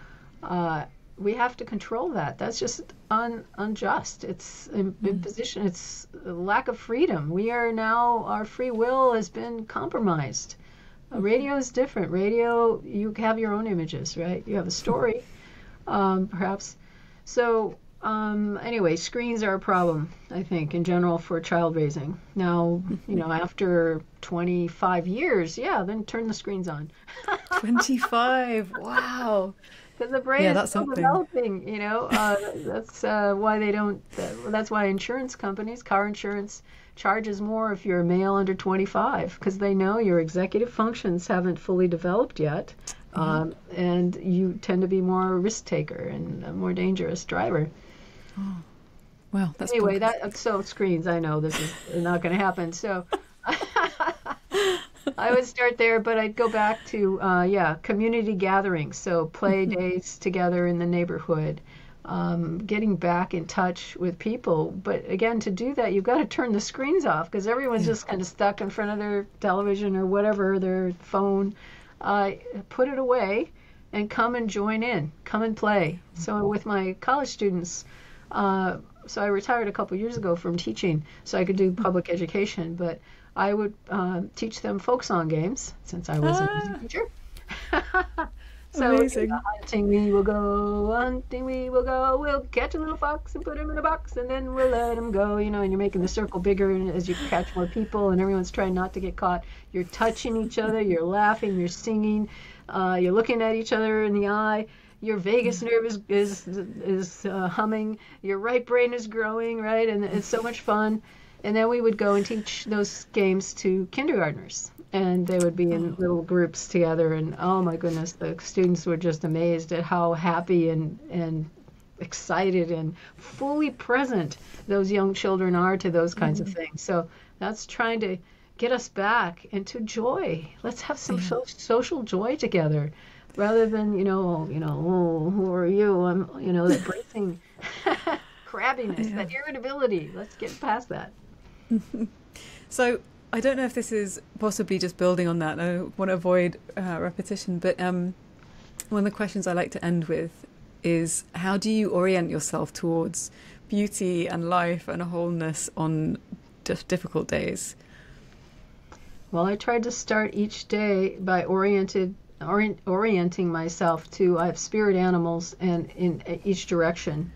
we have to control that. That's just unjust. It's imposition. It's a lack of freedom. We are now, our free will has been compromised. Radio is different. Radio, you have your own images, right? You have a story, perhaps. So anyway, screens are a problem, I think, in general for child raising. Now, after 25 years, then turn the screens on. 25, wow. Because the brain is still developing, that's why they don't, that's why insurance companies, car insurance, charges more if you're a male under 25, because they know your executive functions haven't fully developed yet, and you tend to be more risk taker and a more dangerous driver. Oh, wow. That's anyway, so screens, I know this is not going to happen, so I would start there, but I'd go back to, community gatherings. So play days together in the neighborhood, getting back in touch with people. But again, to do that, you've got to turn the screens off, because everyone's just kind of stuck in front of their television or whatever, their phone. Put it away and come and join in, come and play. So with my college students, so I retired a couple years ago from teaching so I could do public education, but I would teach them folk song games since I was a music teacher. So hunting we will go, we'll catch a little fox and put him in a box, and then we'll let him go, and you're making the circle bigger, and as you catch more people and everyone's trying not to get caught, you're touching each other, you're laughing, you're singing, you're looking at each other in the eye. Your vagus nerve is humming, your right brain is growing, right? And it's so much fun. And then we would go and teach those games to kindergartners, and they would be in little groups together. And oh my goodness, the students were just amazed at how happy and excited and fully present those young children are to those kinds of things. So that's trying to get us back into joy. Let's have some social joy together, rather than who are you? I'm that bracing crabbiness, that irritability. Let's get past that. So I don't know if this is possibly just building on that. I want to avoid repetition, but one of the questions I like to end with is, how do you orient yourself towards beauty and life and wholeness on difficult days? Well, I tried to start each day by orienting myself to, I have spirit animals and in each direction,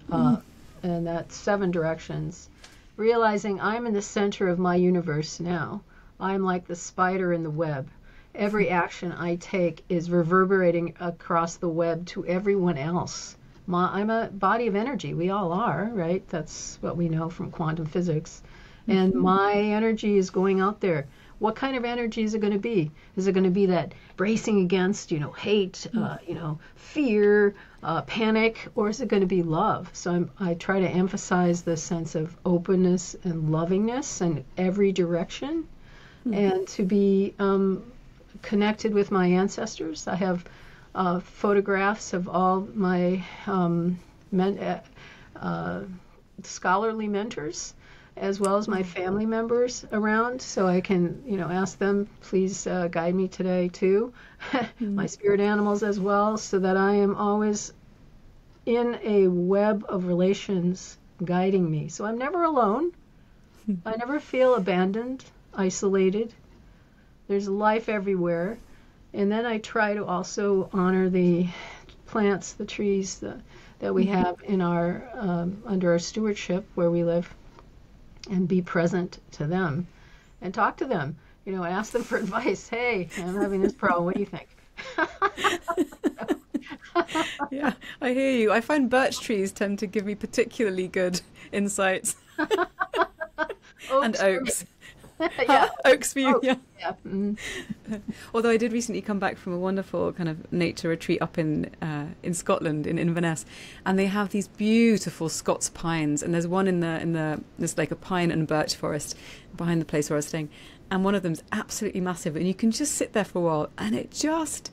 and that's 7 directions. Realizing I'm in the center of my universe now. I'm like the spider in the web. Every action I take is reverberating across the web to everyone else. I'm a body of energy. We all are, right? That's what we know from quantum physics. And my energy is going out there. What kind of energy is it going to be? Is it going to be that bracing against, hate, fear, panic, or is it going to be love? So I try to emphasize the sense of openness and lovingness in every direction, and to be connected with my ancestors. I have photographs of all my scholarly mentors, as well as my family members around, so I can, ask them, please guide me today too. My spirit animals as well, so that I am always in a web of relations guiding me. So I'm never alone. I never feel abandoned, isolated. There's life everywhere. And then I try to also honor the plants, the trees that we have in our under our stewardship where we live, and be present to them and talk to them, ask them for advice. Hey, I'm having this problem. What do you think? Yeah, I hear you. I find birch trees tend to give me particularly good insights. And oaks. Yeah. Oaks for you, Oaks. yeah. Yeah. Although I did recently come back from a wonderful kind of nature retreat up in Scotland, in Inverness, and they have these beautiful Scots pines, and there's one in there's like a pine and birch forest behind the place where I was staying, and one of them's absolutely massive, and you can just sit there for a while, and it just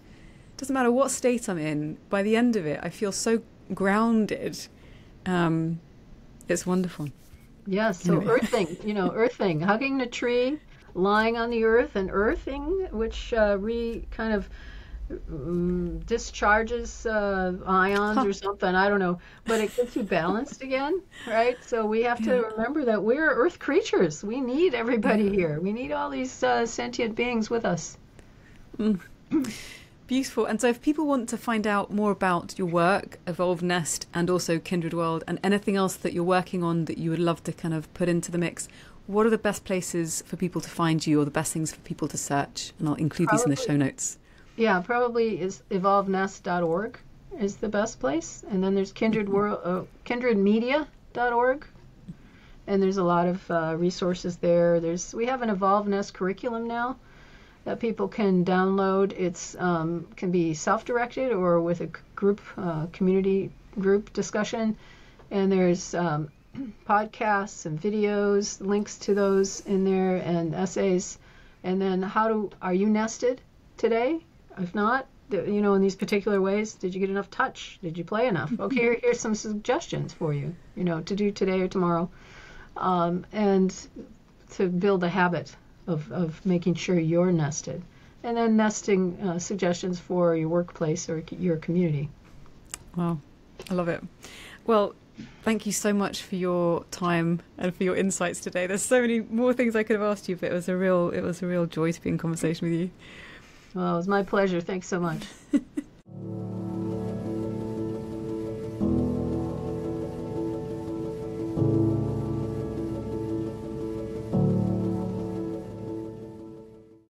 doesn't matter what state I'm in. By the end of it, I feel so grounded. It's wonderful. Yes, so Anyway. earthing, hugging the tree, lying on the earth and earthing, which kind of discharges ions or something, I don't know, but it gets you balanced again, right? So we have to remember that we're earth creatures. We need everybody here. We need all these sentient beings with us. Beautiful. And so if people want to find out more about your work, Evolved Nest, and also Kindred World, and anything else that you're working on that you would love to kind of put into the mix, what are the best places for people to find you, or the best things for people to search? And I'll include these in the show notes. Yeah, probably is evolvednest.org is the best place. And then there's Kindred World, kindredmedia.org. And there's a lot of resources there. We have an Evolved Nest curriculum now that people can download. It's can be self-directed or with a group, community group discussion. And there's podcasts and videos, links to those in there, and essays. And then are you nested today? If not, in these particular ways, did you get enough touch? Did you play enough? Okay, here's some suggestions for you, to do today or tomorrow. And to build a habit of making sure you're nested. And then nesting suggestions for your workplace or your community. Wow, I love it. Well, thank you so much for your time and for your insights today. There's so many more things I could have asked you, but it was a real joy to be in conversation with you. Well, it was my pleasure. Thanks so much.